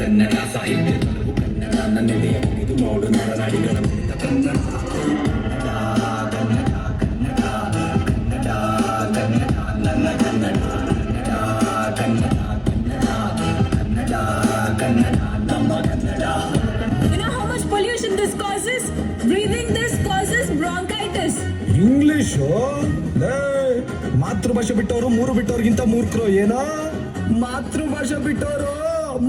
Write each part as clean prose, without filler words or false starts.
ಕನ್ನಡ ಸಾಹಿತ್ಯ ತಲುಪು ಕನ್ನಡ ನನ್ನೆದೆಯ ಮುಗಿದು ನೋಡು ನರನಾಡಿಗಳ ಮಿಡಿತ ಕನ್ನಡ ಕನ್ನಡ ಕನ್ನಡ ಕನ್ನಡ ಕನ್ನಡ ನನ್ನ ಕನ್ನಡ ಕನ್ನಡ ಕನ್ನಡ ಕನ್ನಡ ಕನ್ನಡ ನಮ್ಮ Kannada. You know how much pollution this causes? Breathing this causes bronchitis. English ಮಾತೃಭಾಷೆ ಬಿಟ್ಟವರು ಮೂರು ಬಿಟ್ಟವ್ರಿಗಿಂತ ಮೂರ್ಖರು ಏನೋ. ಮಾತೃಭಾಷೆ ಬಿಟ್ಟವರು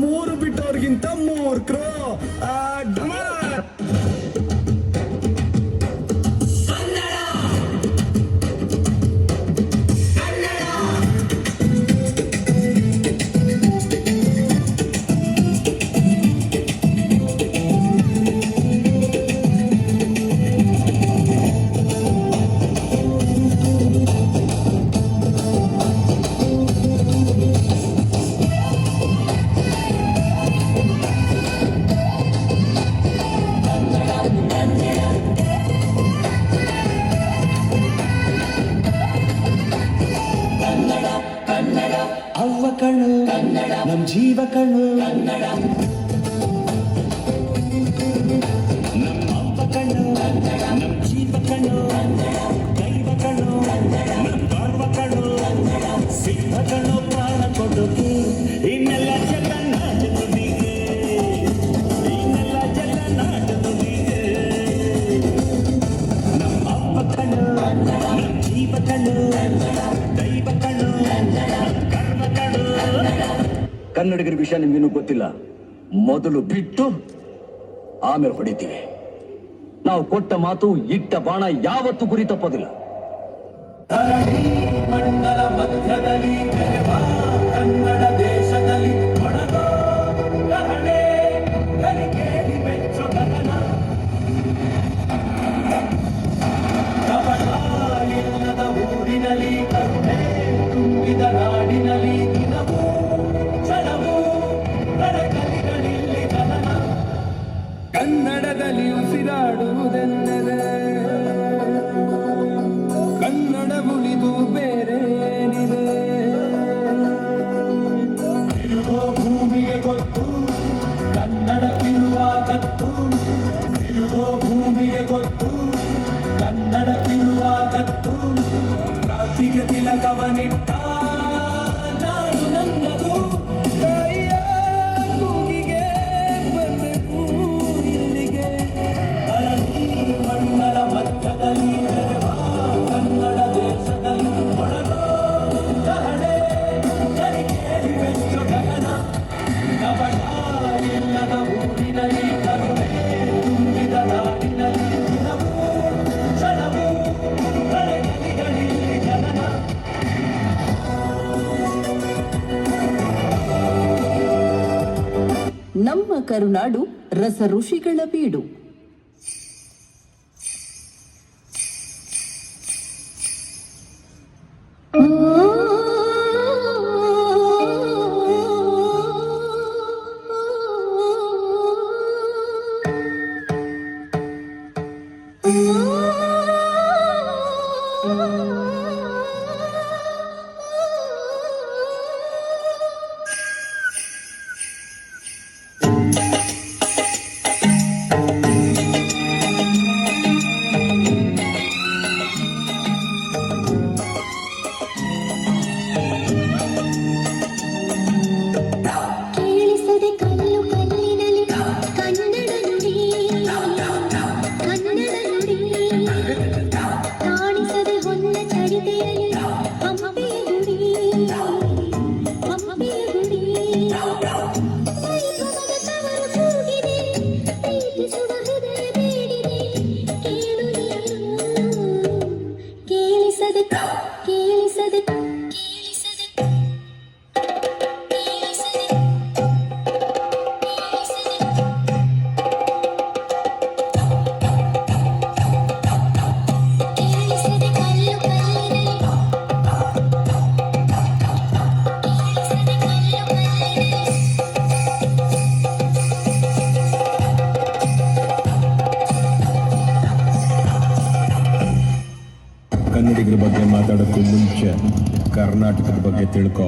ಮೂರು ಬಿಟ್ಟವ್ರಿಗಿಂತ ಮೂರ್ಖರು. ಅವ್ವ ಕಣ್ಣು ನಮ್ ಜೀವ ಕಣ್ಣು, ನಮ್ಮ ಅವ್ವ ಕಣ್ಣು ನಮ್ ಜೀವ ಕಣ್ಣು, ದೈವ ಕಣ್ಣು ನಮ್ ಗರ್ವ ಕಣ್ಣು, ಸಿದ್ಧ ಕಣ್ಣು ಪ್ರಾಣ ಕೊಡುಗೆ ಇನ್ನೆಲ್ಲ ಜಲ ನಾಟುವುದಿಗೆ, ಇನ್ನೆಲ್ಲ ಜಲ ನಾಟುವುದಿಗೆ. ನಮ್ಮ ಅವ್ವ ಕಣ್ಣು ನಮ್ ಜೀವ ಕಣ್ಣು, ದೈವ ಕಣ್ಣು ಕರ್ಮ ಕಣ್ಣು. ಕನ್ನಡಿಗರ ವಿಷಯ ನಿಮ್ಗಿನ್ನೂ ಗೊತ್ತಿಲ್ಲ. ಮೊದಲು ಬಿಟ್ಟು ಆಮೇಲೆ ಹೊಡಿತೀವಿ. ನಾವು ಕೊಟ್ಟ ಮಾತು ಇಟ್ಟ ಬಾಣ ಯಾವತ್ತೂ ಗುರಿ ತಪ್ಪೋದಿಲ್ಲ. ಮಂಡಲ ಮಧ್ಯದಲ್ಲಿ ಕನ್ನಡ ದೇಶದಲ್ಲಿ ಇಲ್ಲದ ಊರಿನಲ್ಲಿ ಕರುಣೆ ತುಂಬಿದ ನಾಡಿನಲ್ಲಿ ದಿನವೂ ಕ್ಷಣವೂ ಕಲಿಗಳಿಲ್ಲಿ ಜನನ. ಕನ್ನಡದಲ್ಲಿ ಉಸಿರಾಡುವುದೆಂದರೆ ಕನ್ನಡ ಉಳಿದು ಬೇರೇನಿದೆ. ಇರುವ ಭೂಮಿಗೆ ಗೊತ್ತು ಕನ್ನಡಕ್ಕಿರುವ ಕತ್ತು, ಇರುವ ಭೂಮಿಗೆ ಗೊತ್ತು ಕನ್ನಡಕ್ಕಿರುವ ಕತ್ತು. ಕ್ರಾಂತಿಗೆ ತಿಲಕವನಿಟ್ಟ ನಾಡು ನನ್ನದು, ತಾಯಿಯ ಕೂಗಿಗೆ ಬಂದೆವು ಇಲ್ಲಿಗೆ. ಅರಳಿ ಮಂಡಲ ಮಧ್ಯದಲ್ಲಿ ಕನ್ನಡ ದೇಶದಲ್ಲಿ ಒಳಗೋ ಕಹಳೆ ಕರಿಕೇರಿ ವೆಚ್ಚು ಗಗನ. ಕವಟ ಇಲ್ಲದ ಊರಿನಲ್ಲಿ ಕರುಣೆ ತುಂಬಿದ ನಾಡಿನಲ್ಲಿ ದಿನವೂ ಕ್ಷಣವೂ ಕಲಿಗಳಿಲ್ಲಿ ಜನನ. ನಮ್ಮ ಕರುನಾಡು ರಸ ಋಷಿಗಳ ಬೀಡು. ಕನ್ನಡಿಗರ ಬಗ್ಗೆ ಮಾತಾಡೋಕ್ಕೂ ಮುಂಚೆ ಕರ್ನಾಟಕದ ಬಗ್ಗೆ ತಿಳ್ಕೊ.